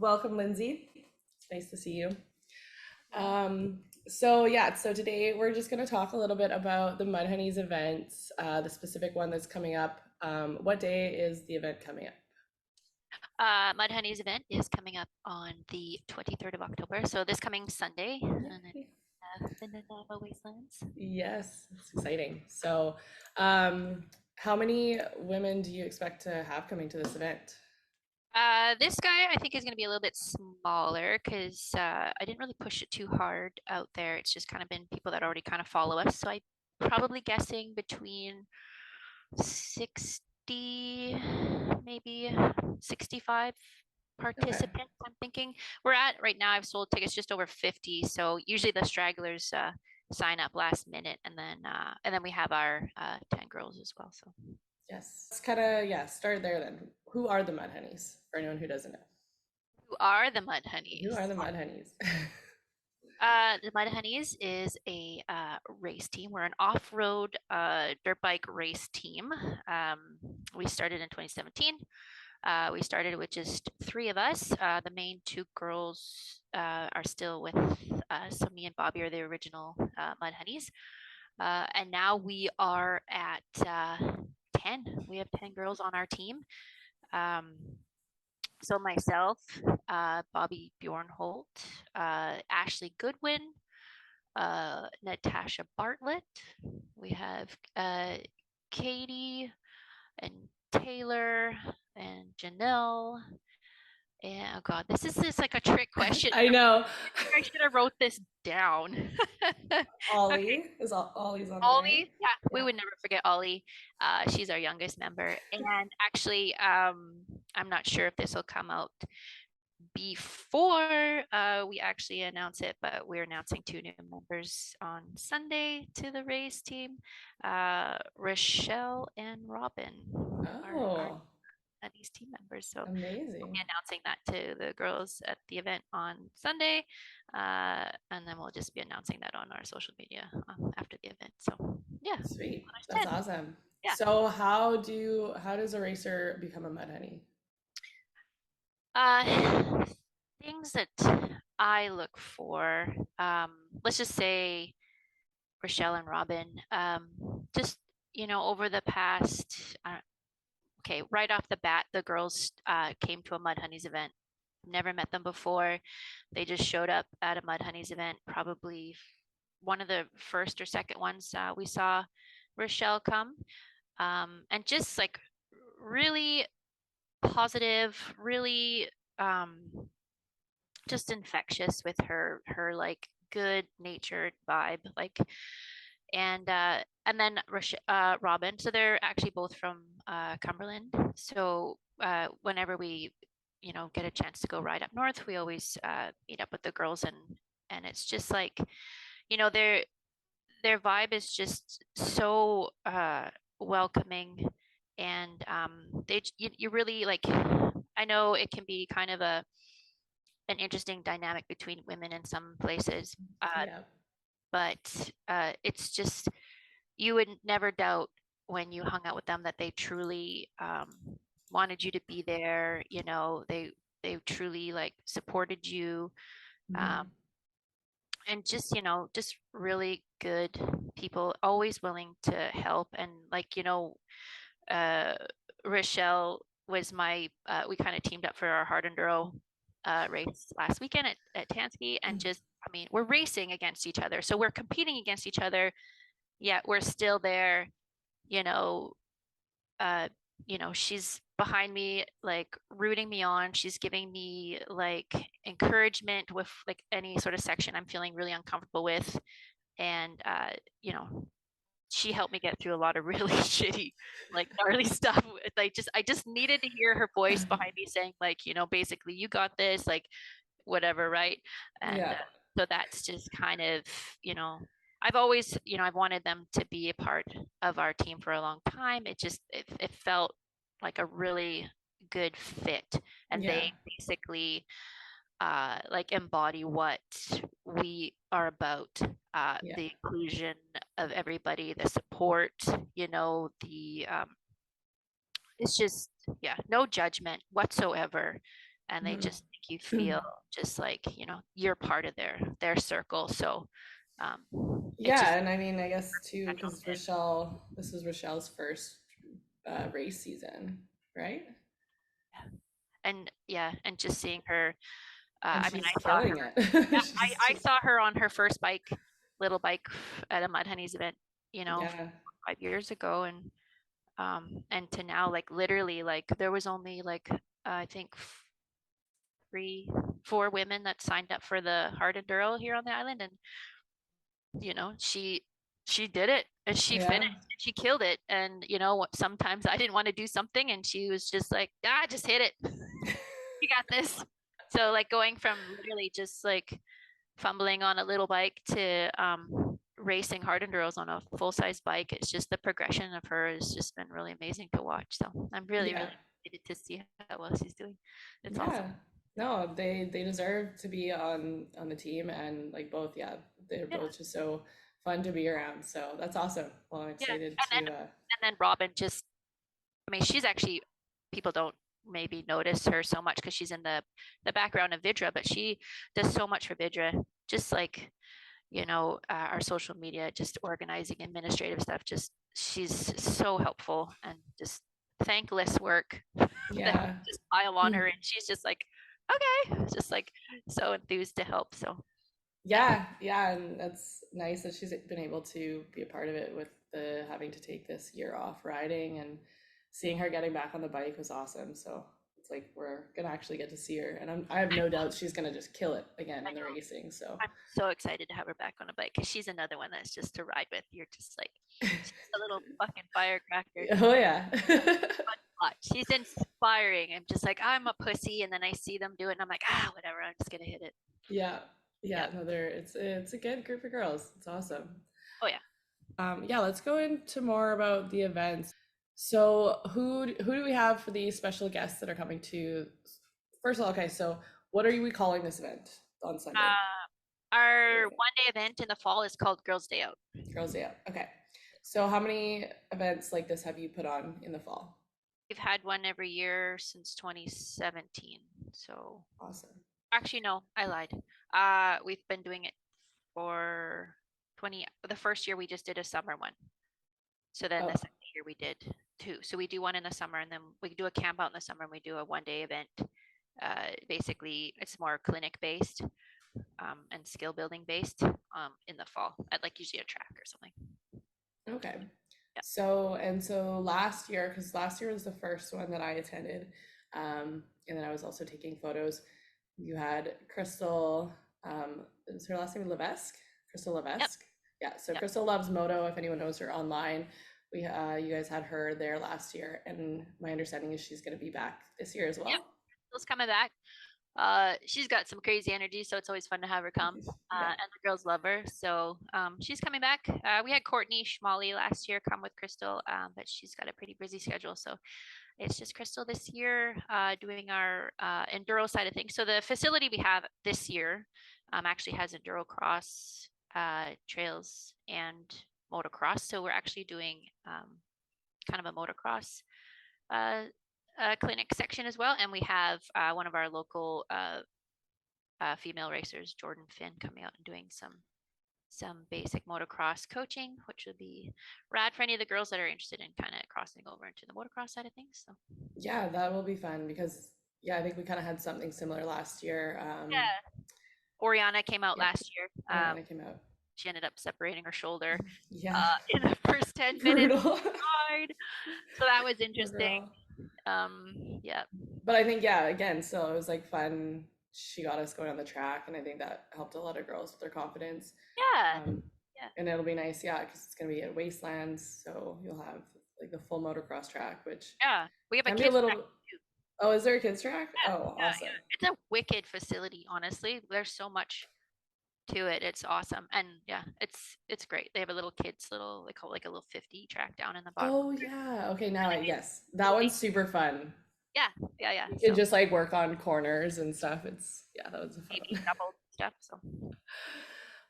Welcome, Lindsay. It's nice to see you. So today we're just going to talk a little bit about the Mudhoney's event, the specific one that's coming up. What day is the event coming up? Mudhoney's event is coming up on the 23rd of October, so this coming Sunday, and Yay. the Nanaimo Wastelands. Yes, it's exciting. How many women do you expect to have coming to this event? This guy I think is going to be a little bit smaller because I didn't really push it too hard out there. It's just kind of been people that already kind of follow us. So I'm probably guessing between 60, maybe 65 Okay. participants. I'm thinking we're at right now. I've sold tickets just over 50. So usually the stragglers sign up last minute, and then we have our 10 girls as well. So Yes. Let's kind of, yeah, start there then. Who are the Mudhoneys for anyone who doesn't know? who are the Who are Mudhonniez? the Mudhoneys? The Mudhonniez is a race team. We're an off-road dirt bike race team. We started in 2017. We started with just three of us. The main two girls are still with us. So me and Bobby are the original Mudhoney's. And now we are at 10. We have 10 girls on our team. Um, so myself, Bobby Bjornholt, Ashley Goodwin, Natasha Bartlett. We have Katie and Taylor and Janelle. And oh God, this is just like a trick question. I know. I think I should have wrote this down. Okay. Ollie is Ollie's on there, right? Ollie, yeah, we Yeah. would never forget Ollie. She's our youngest member. And actually, I'm not sure if this will come out before we actually announce it, but we're announcing two new members on Sunday to the race team. Rochelle and Robin are Oh, these team members. So we'll be amazing. announcing that to the girls at the event on Sunday. And then we'll just be announcing that on our social media after the event. So yeah, Sweet. there's That's 10. awesome. Yeah. So how does a racer become a Mudhoney? Uh, things that I look for, let's just say Rochelle and Robin, just, over the past, okay, right off the bat, the girls came to a Mudhoney's event. Never met them before. They just showed up at a Mudhoney's event, probably one of the first or second ones we saw Rochelle come. And just like really positive, really um, just infectious with her like good natured vibe, like. And then Robin, so they're actually both from Cumberland. So whenever we get a chance to go ride up north, we always meet up with the girls, and it's just like, their vibe is just so welcoming, and you really like. I know it can be kind of an interesting dynamic between women in some places, Yeah. but it's just, you would never doubt when you hung out with them that they truly wanted you to be there. They truly like supported you, um, Mhm. and just really good people, always willing to help. And like, uh, Rochelle was we kind of teamed up for our hard enduro race last weekend at Tansky, and just, I mean, we're racing against each other, so we're competing against each other, yet we're still there. you know uh she's behind me, like rooting me on. She's giving me like encouragement with like any sort of section I'm feeling really uncomfortable with. And she helped me get through a lot of really shitty, like gnarly stuff. I just needed to hear her voice behind me saying, like, basically, you got this, like, whatever, right? And Yeah. so that's just kind of, you know, I've always, I've wanted them to be a part of our team for a long time. It felt like a really good fit, and Yeah. they basically like embody what we are about, Yeah. the inclusion of everybody, the support, the it's just, yeah, no judgment whatsoever. And they Mhm. just make you feel just like, you're part of their circle. So it just Yeah, and I mean, I guess too, because this was Rochelle's first race season, right? and yeah, and just seeing her, And I mean, she's I saw killing her, it. yeah, She's I just, saw her on her first little bike at a Mudhoney's event, yeah, 5 years ago, and to now, like literally, like there was only like I think three, four women that signed up for the hard enduro here on the island, and she did it, and she finished, yeah, and she killed it. And what, sometimes I didn't want to do something, and she was just like, just hit it. You got this. So like going from literally just like fumbling on a little bike to racing hard enduros on a full size bike, it's just the progression of her has just been really amazing to watch. So I'm really, yeah, really excited to see how well she's doing. It's yeah. awesome. No, they deserve to be on the team, and like both, yeah, they're Yeah, both just so fun to be around. So that's awesome. Well, I'm yeah. excited And then to. Robin just, I mean, she's actually, people don't maybe notice her so much because she's in the background of Vidra, but she does so much for Vidra. Just like our social media, just organizing administrative stuff. Just she's so helpful and just thankless work that Yeah, just pile on her, and she's just like, okay, just like so enthused to help. So yeah, yeah, and that's nice that she's been able to be a part of it with the having to take this year off riding, and seeing her getting back on the bike was awesome. So it's like we're gonna actually get to see her, and I have no doubt she's gonna just kill it again I in the know. racing. So I'm so excited to have her back on a bike because she's another one that's just to ride with. You're just like, she's a little fucking firecracker. oh yeah. She's inspiring. I'm just like, I'm a pussy, and then I see them do it, and I'm like, whatever. I'm just gonna hit it. Yeah, Yeah. yeah, no, it's a good group of girls. It's awesome. Oh yeah. Yeah, let's go into more about the events. So, who do we have for these special guests that are coming to? First of all, okay, so what are we calling this event on Sunday? Our 1 day event in the fall is called Girls Day Out. Girls Day Out. Okay. So, how many events like this have you put on in the fall? We've had one every year since 2017. So Awesome. actually, no, I lied. We've been doing it for 20. The first year we just did a summer one. So then the Oh, second year we did two. So we do one in the summer, and then we do a camp out in the summer, and we do a 1 day event. Basically, it's more clinic based and skill building based in the fall at like usually a track or something. okay. Yeah. So last year, because last year was the first one that I attended, and then I was also taking photos. You had Crystal, is her last name Levesque? Crystal Yep. Levesque. Yeah, so Yep. Crystal loves moto. If anyone knows her online, you guys had her there last year, and my understanding is she's going to be back this year as Yep. well. Crystal's coming back. She's got some crazy energy, so it's always fun to have her come. Yeah. And the girls love her, so she's coming back. We had Courtney Schmally last year come with Crystal, but she's got a pretty busy schedule, so it's just Crystal this year doing our enduro side of things. So the facility we have this year actually has enduro cross trails and motocross. So we're actually doing kind of a motocross clinic section as well, and we have one of our local female racers, Jordan Finn, coming out and doing some basic motocross coaching, which would be rad for any of the girls that are interested in kind of crossing over into the motocross side of things. So Yeah, that will be fun because yeah, I think we kind of had something similar last year. yeah, Oriana came out Yeah, last year. Oriana came out. She ended up separating her shoulder Yeah, in the first 10 minutes. brutal. So that was Poor interesting. girl. Yeah. But I think yeah, again, still it was like fun. She got us going on the track, and I think that helped a lot of girls with their confidence. Yeah. Um, Yeah. and it'll be nice, yeah, because it's gonna be at Wastelands, so you'll have like the full motocross track, which Yeah. We have a can be a kids track little. too. Oh, is there a kids track? Yeah, Oh, yeah, awesome. yeah. It's a wicked facility, honestly. There's so much to it. It's awesome. And yeah, it's great. They have a little kids little, they call it like a little 50 track down in the bottom. Oh yeah. Okay, now yes, that They- one's super fun. yeah, yeah, yeah. You can So just like work on corners and stuff. It's yeah, that was a fun maybe one. double stuff. So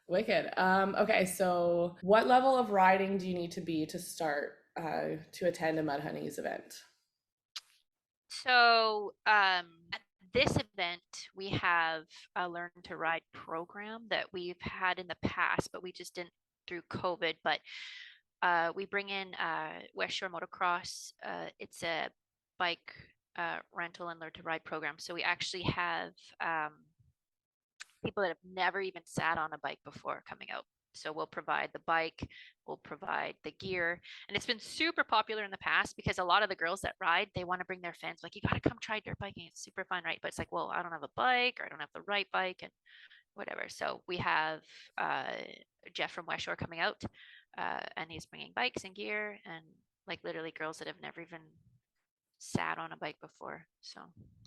Wicked. Okay, so what level of riding do you need to be to start to attend a Mudhoney's event? so at this event, we have a learn to ride program that we've had in the past, but we just didn't through COVID. But we bring in West Shore Motocross. It's a bike rental and learn to ride program. So we actually have people that have never even sat on a bike before coming out. So we'll provide the bike, we'll provide the gear. And it's been super popular in the past because a lot of the girls that ride, they want to bring their friends. Like, you got to come try dirt biking. It's super fun, right? But it's like, well, I don't have a bike, or I don't have the right bike, and whatever. So we have Jeff from West Shore coming out, and he's bringing bikes and gear, and like literally girls that have never even sat on a bike before. So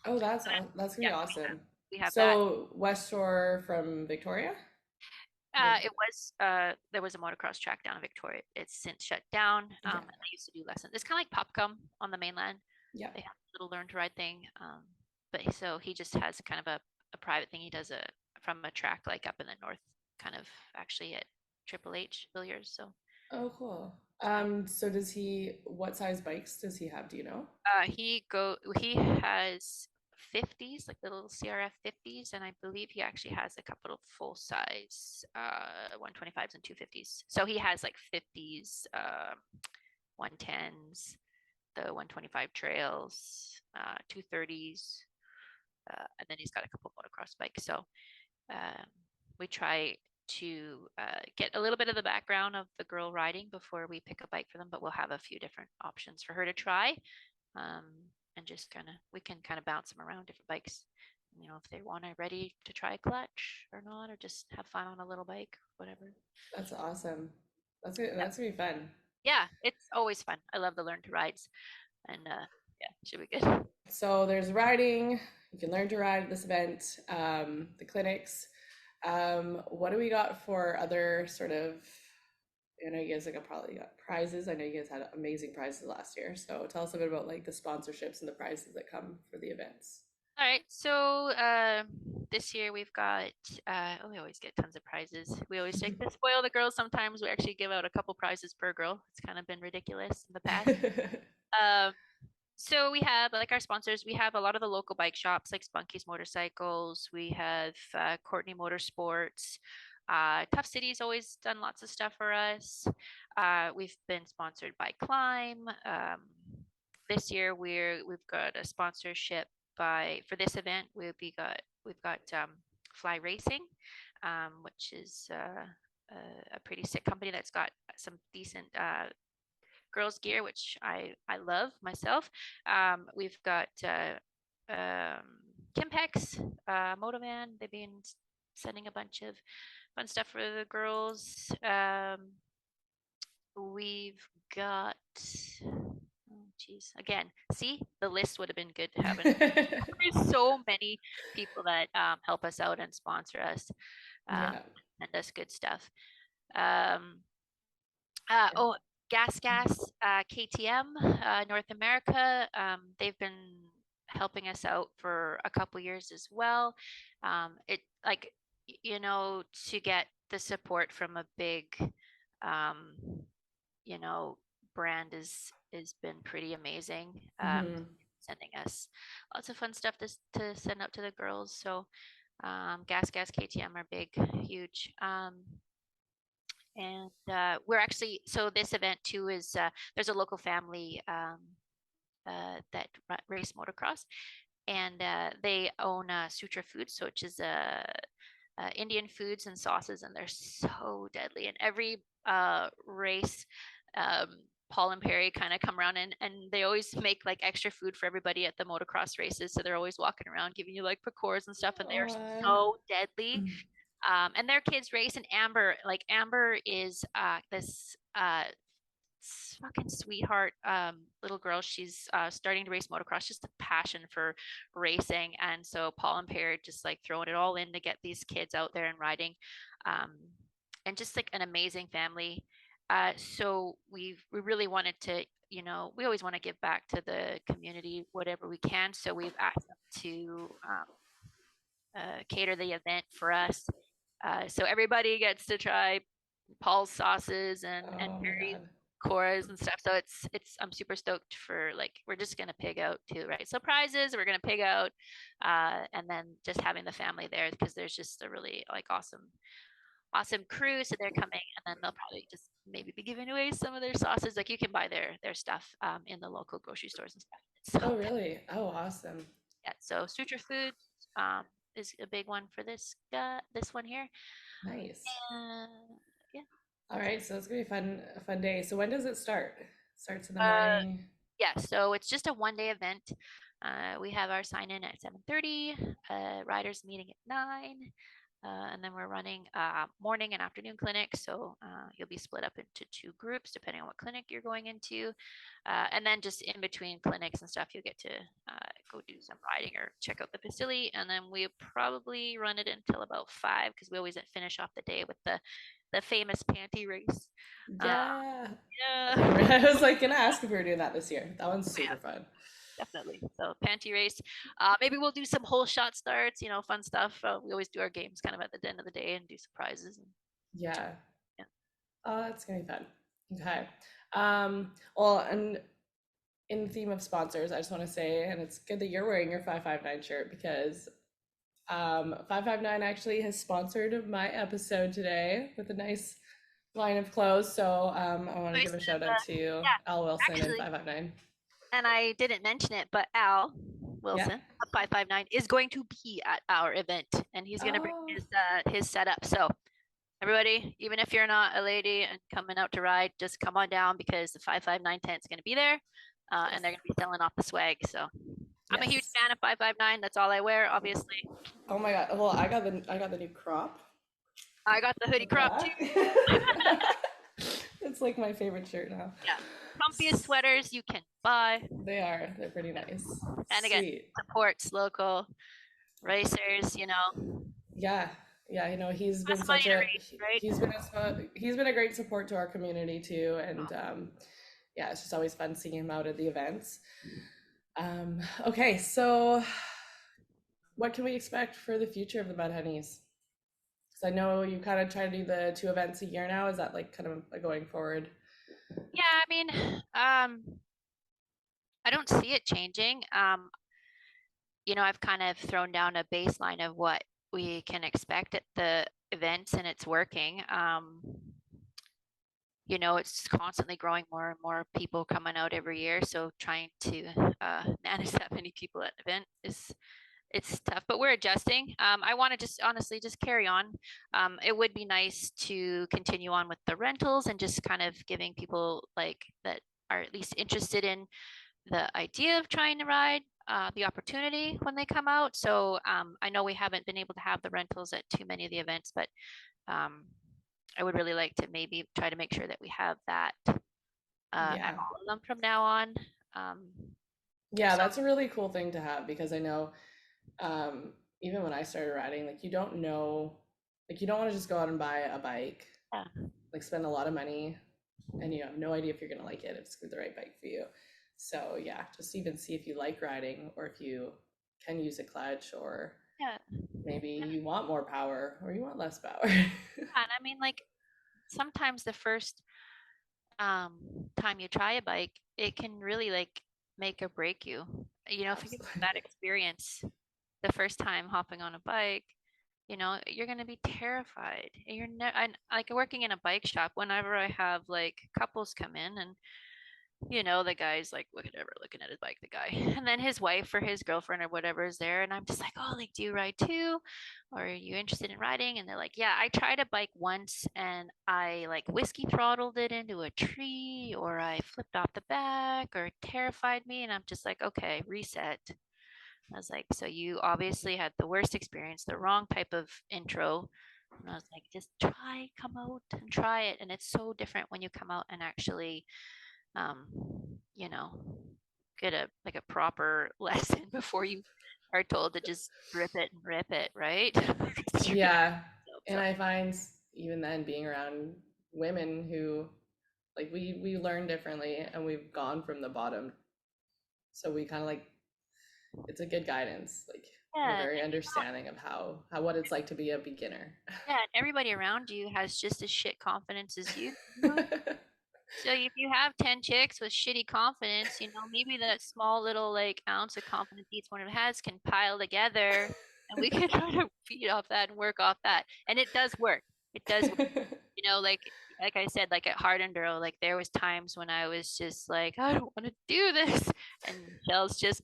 Oh, that's gonna yeah, be awesome. we have that. So West Shore from Victoria? It was there was a motocross track down in Victoria. It's since shut down. Yeah. And I used to do lessons. It's kind of like Popcom on the mainland. Yeah. They have a little learn to ride thing. But so he just has kind of a private thing. He does a from a track like up in the north, kind of actually at Triple H Villiers. So Oh, cool. So what size bikes does he have? Do you know? he has 50s, like the little CRF 50s, and I believe he actually has a couple of full size 125s and 250s. So he has like 50s, 110s, the 125 trails, 230s, and then he's got a couple of motocross bikes. So we try to get a little bit of the background of the girl riding before we pick a bike for them, but we'll have a few different options for her to try. And just we can kind of bounce them around different bikes. You know, if they want to ready to try a clutch or not, or just have fun on a little bike, whatever. That's awesome. That's gonna be fun. Yeah, it's always fun. I love the learn to rides, and yeah, should be good. So there's riding. You can learn to ride at this event. The clinics. What do we got for other sort of? I know you guys probably got prizes. I know you guys had amazing prizes last year. So tell us a bit about like the sponsorships and the prizes that come for the events. All right, so this year we've got we always get tons of prizes. We always take to spoil the girls. Sometimes we actually give out a couple prizes per girl. It's kind of been ridiculous in the past. So we have like our sponsors. We have a lot of the local bike shops like Spunky's Motorcycles. We have Courtney Motorsports. Tough City's always done lots of stuff for us. We've been sponsored by Climb. This year we've got a sponsorship for this event. We've got Fly Racing, which is a pretty sick company that's got some decent girls gear, which I love myself. We've got Kimpex, Motovan. They've been sending a bunch of fun stuff for the girls. We've got oh geez, again, see, the list would have been good to have. There's so many people that help us out and sponsor us, send us good stuff. Oh, Gas KTM North America. They've been helping us out for a couple years as well. It like to get the support from a big brand is been pretty amazing. Sending us lots of fun stuff to send out to the girls. So Gas KTM are big, huge. And we're actually, so this event too is there's a local family that race motocross, and they own Sutra Foods, so which is Indian foods and sauces, and they're so deadly. And every race, Paul and Perry kind of come around and they always make like extra food for everybody at the motocross races. So they're always walking around giving you like pakors and stuff, and they're so deadly. And their kids race, and Amber is this fucking sweetheart little girl. She's starting to race motocross, just a passion for racing. And so Paul and Perry just like throwing it all in to get these kids out there and riding, and just like an amazing family. So we really wanted to, we always want to give back to the community whatever we can. So we've asked them to cater the event for us. So everybody gets to try Paul's sauces and Perry's chorus and stuff. So I'm super stoked for, like, we're just gonna pig out too, right? So prizes, we're gonna pig out, and then just having the family there because there's just a really like awesome crew. So they're coming, and then they'll probably just maybe be giving away some of their sauces. Like you can buy their stuff in the local grocery stores and stuff. Oh, So really? Oh, awesome. yeah, so Suture Foods is a big one for this one here. Nice. Uh, yeah. All right, so it's gonna be a fun day. So when does it start? Starts in the Uh, morning. yeah, so it's just a 1 day event. We have our sign in at 7:30, riders meeting at 9, and then we're running morning and afternoon clinics. So you'll be split up into two groups depending on what clinic you're going into. And then just in between clinics and stuff, you'll get to go do some riding or check out the facility. And then we probably run it until about 5 because we always finish off the day with the famous panty race. Uh, Yeah. yeah. I was like gonna ask if we were doing that this year. That one's Yeah, super fun. definitely. So panty race. Maybe we'll do some whole shot starts, fun stuff. We always do our games kind of at the end of the day and do surprises. And Yeah. yeah. Oh, that's gonna be fun. Okay. Well, and in the theme of sponsors, I just want to say, and it's good that you're wearing your 559 shirt because 559 actually has sponsored my episode today with a nice line of clothes. So I want to give a shout out to Yeah, Al Wilson and actually, 559. and I didn't mention it, but Al Yeah. Wilson, 559, is going to be at our event, and he's going to bring Oh, his setup. So everybody, even if you're not a lady and coming out to ride, just come on down because the 559 tent is going to be there, yes. and they're going to be selling off the swag. So I'm a huge Yes. fan of 559. That's all I wear, obviously. Oh my God. Well, I got the new crop. I got the hoodie Like crop too. that. It's like my favorite shirt now. Yeah, comfiest sweaters you can buy. They are. They're pretty nice. And again, Sweet. supports local racers. Yeah. Yeah, he's been Less money such to a race, right? he's been a great support to our community too, and yeah, it's just always fun seeing him out at the events. Okay, so what can we expect for the future of the Mudhunnies? Because I know you kind of try to do the 2 events a year now. Is that like kind of a going forward? Yeah, I mean, I don't see it changing. I've kind of thrown down a baseline of what we can expect at the events, and it's working. It's constantly growing, more and more people coming out every year. So trying to manage that many people at an event it's tough, but we're adjusting. I want to just honestly just carry on. It would be nice to continue on with the rentals and just kind of giving people like that are at least interested in the idea of trying to ride the opportunity when they come out. So I know we haven't been able to have the rentals at too many of the events, but I would really like to maybe try to make sure that we have that Yeah. at all of them from now on. Um, Yeah, so that's a really cool thing to have because I know even when I started riding, like you don't know, like you don't want to just go out and buy a bike, yeah, like spend a lot of money, and you have no idea if you're gonna like it, if it's the right bike for you. So yeah, just even see if you like riding or if you can use a clutch or yeah. maybe you want more power or you want less power. And I mean, like sometimes the first time you try a bike, it can really like make or break you. If you get a Absolutely. bad experience the first time hopping on a bike, you're gonna be terrified. And you're like working in a bike shop. Whenever I have like couples come in and the guy's like whatever looking at his bike, the guy, and then his wife or his girlfriend or whatever is there, and I'm just like, oh, like, do you ride too, or are you interested in riding? And they're like, yeah, I tried a bike once and I like whiskey throttled it into a tree, or I flipped off the back, or it terrified me, and I'm just like, okay, reset. I was like, so you obviously had the worst experience, the wrong type of intro. And I was like, just come out and try it. And it's so different when you come out and actually um, you know, get a proper lesson before you are told to just rip it, right? You're gonna Yeah, and so I find even then being around women who like we learn differently and we've gone from the bottom, so we kind of like it's a good guidance. Like we're yeah, very understanding of how what it's like to be a beginner. yeah, and everybody around you has just as shit confidence as you do. So if you have 10 chicks with shitty confidence, maybe that small little like ounce of confidence each one of has can pile together and we can try to feed off that and work off that. And it does work. It does work. Like I said, like at Hard Enduro, like there was times when I was just like, I don't want to do this. And Michelle's just,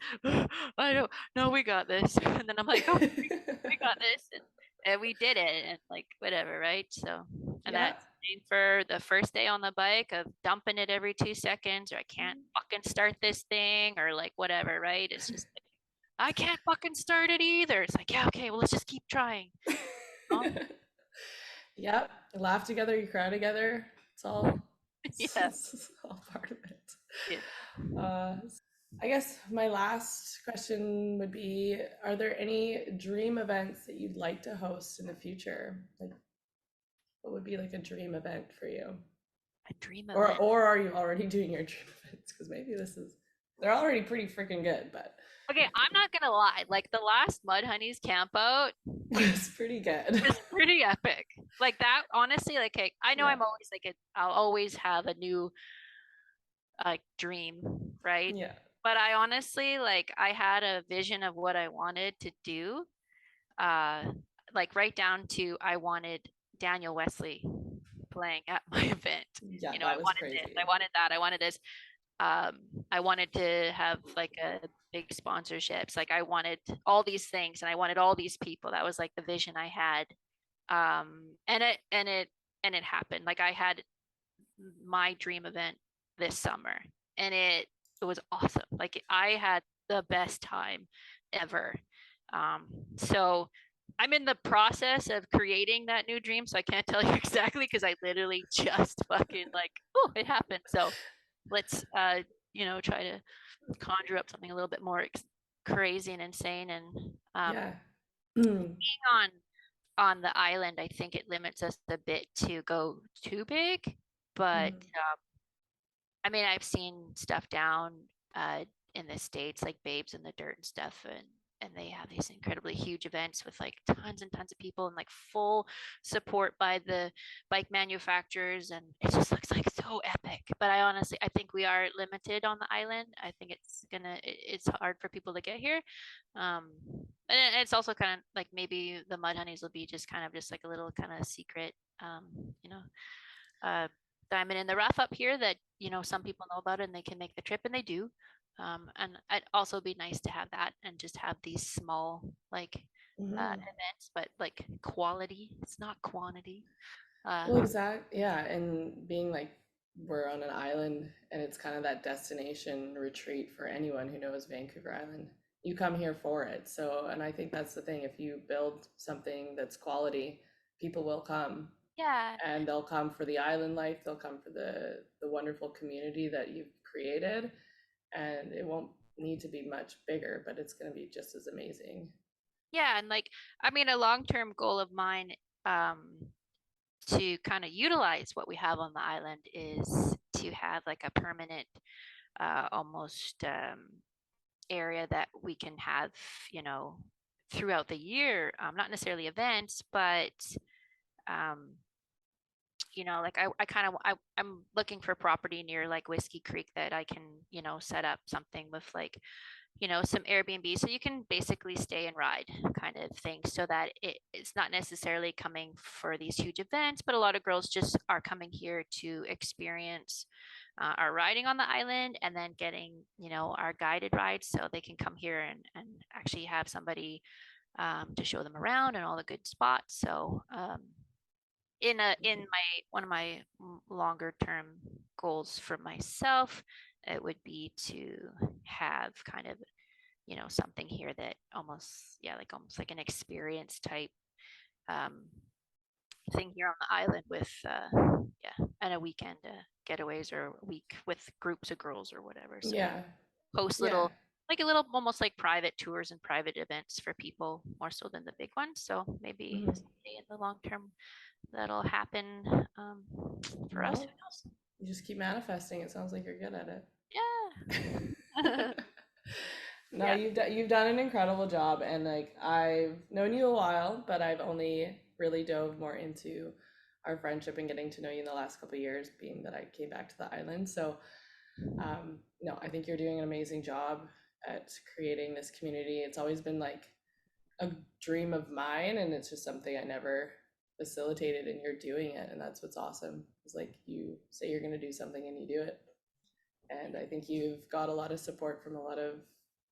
I don't know, we got this. And then I'm like, oh, we got this. And we did it and like whatever, right? So, and Yeah. that's same for the first day on the bike of dumping it every 2 seconds, or I can't fucking start this thing, or like whatever, right? It's just like, I can't fucking start it either. It's like, yeah, okay, well, let's just keep trying. Oh, Yep. Laugh together, you cry together. It's all, yeah. it's all part of it. Yeah. Uh, I guess my last question would be, are there any dream events that you'd like to host in the future? Like, what would be like a dream event for you? A dream Or event. or are you already doing your dream events? Because maybe they're already pretty freaking good, but Okay, I'm not gonna lie. Like the last Mudhunniez camp out it's pretty good. was pretty epic. Like that, honestly, like I know Yeah. I'm always like I'll always have a new dream, right? Yeah. But I honestly like I had a vision of what I wanted to do. Uh like right down to I wanted Daniel Wesley playing at my event. Yeah, I that was wanted this, I crazy. wanted that, I wanted this. I wanted to have like a big sponsorships. Like I wanted all these things and I wanted all these people. That was like the vision I had. And it happened. Like I had my dream event this summer and it was awesome. Like I had the best time ever. Um, so I'm in the process of creating that new dream, so I can't tell you exactly because I literally just fucking like, oh, it happened. So let's try to conjure up something a little bit more crazy and insane. And Yeah. being on the island, I think it limits us a bit to go too big. But I mean, I've seen stuff down in the States, like Babes in the Dirt and stuff, and they have these incredibly huge events with like tons and tons of people and like full support by the bike manufacturers, and it just looks like so epic. But I think we are limited on the island. I think it's hard for people to get here. Um, and it's also kind of like maybe the Mudhunnies will be just kind of just like a little kind of secret, um, you know, uh, diamond in the rough up here that some people know about and they can make the trip and they do. And it'd also be nice to have that and just have these small like Mm-hmm. events, but like quality. It's not quantity. Well, exactly. Yeah, and being like we're on an island and it's kind of that destination retreat for anyone who knows Vancouver Island. You come here for it. So, and I think that's the thing. If you build something that's quality, people will come Yeah, and they'll come for the island life. They'll come for the wonderful community that you've created, and it won't need to be much bigger, but it's going to be just as amazing. yeah, and like I mean, a long-term goal of mine um, to kind of utilize what we have on the island is to have like a permanent, almost area that we can have, you know, throughout the year. Not necessarily events, but um, like I kind of I'm looking for property near like Whiskey Creek that I can, set up something with like, some Airbnb so you can basically stay and ride kind of thing so that it's not necessarily coming for these huge events, but a lot of girls just are coming here to experience our riding on the island and then getting, our guided rides so they can come here and actually have somebody to show them around and all the good spots. So in my one of my longer term goals for myself, it would be to have kind of something here that almost like almost like an experience type um thing here on the island with and a weekend getaways or a week with groups of girls or whatever, so we Yeah. host Yeah. little like a little almost like private tours and private events for people more so than the big ones. So maybe Mhm. someday in the long term that'll happen for us. Who Well, knows? you just keep manifesting. It sounds like you're good at Yeah. it. No, Yeah. you've done an incredible job, and like I've known you a while, but I've only really dove more into our friendship and getting to know you in the last couple of years, being that I came back to the island. So no, I think you're doing an amazing job at creating this community. It's always been like a dream of mine, and it's just something I never facilitated, and you're doing it, and that's what's awesome. It's like you say you're going to do something and you do it. And I think you've got a lot of support from a lot of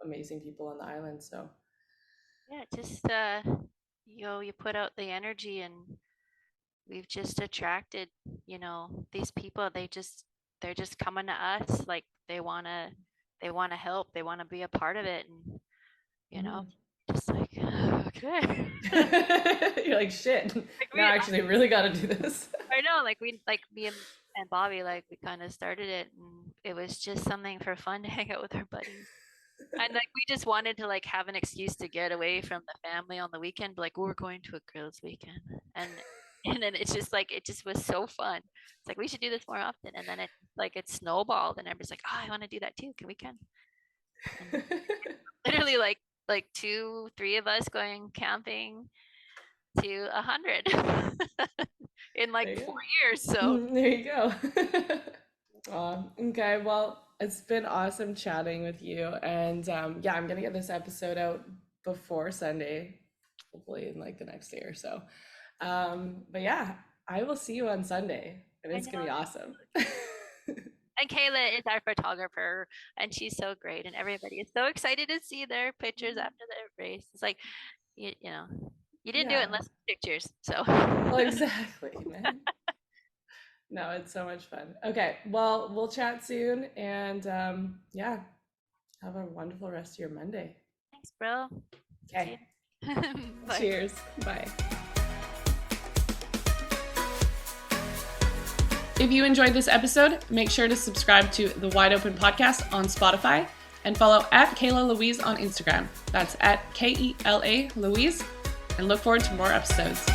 amazing people on the island. So Yeah, just you put out the energy, and we've just attracted, these people. They're just coming to us, like they wanna help, they wanna be a part of it, and just like okay. you're like, shit, Like now I actually really got to do this. I know, like me and Bobby, like we kind of started it, and it was just something for fun to hang out with our buddies. And like we just wanted to like have an excuse to get away from the family on the weekend, like we're going to a girls' weekend, and then it's just like it just was so fun. It's like we should do this more often, and then it snowballed, and everybody's like, oh, I want to do that too. Can we? And literally like 2-3 of us going camping to 100 in like 4 years. So there you go. Okay, well, it's been awesome chatting with you, and yeah, I'm gonna get this episode out before Sunday, hopefully in like the next day or so. But yeah, I will see you on Sunday, and it's gonna be awesome. And Kayla is our photographer, and she's so great, and everybody is so excited to see their pictures after the race. It's like you didn't do it unless pictures. So well, exactly, man. No, it's so much fun. Okay, well, we'll chat soon, and yeah, have a wonderful rest of your Monday. Thanks, bro. Okay. Cheers. Bye. If you enjoyed this episode, make sure to subscribe to the Wide Open Podcast on Spotify and follow at Kayla Louise on Instagram. That's at Kela Louise, and look forward to more episodes.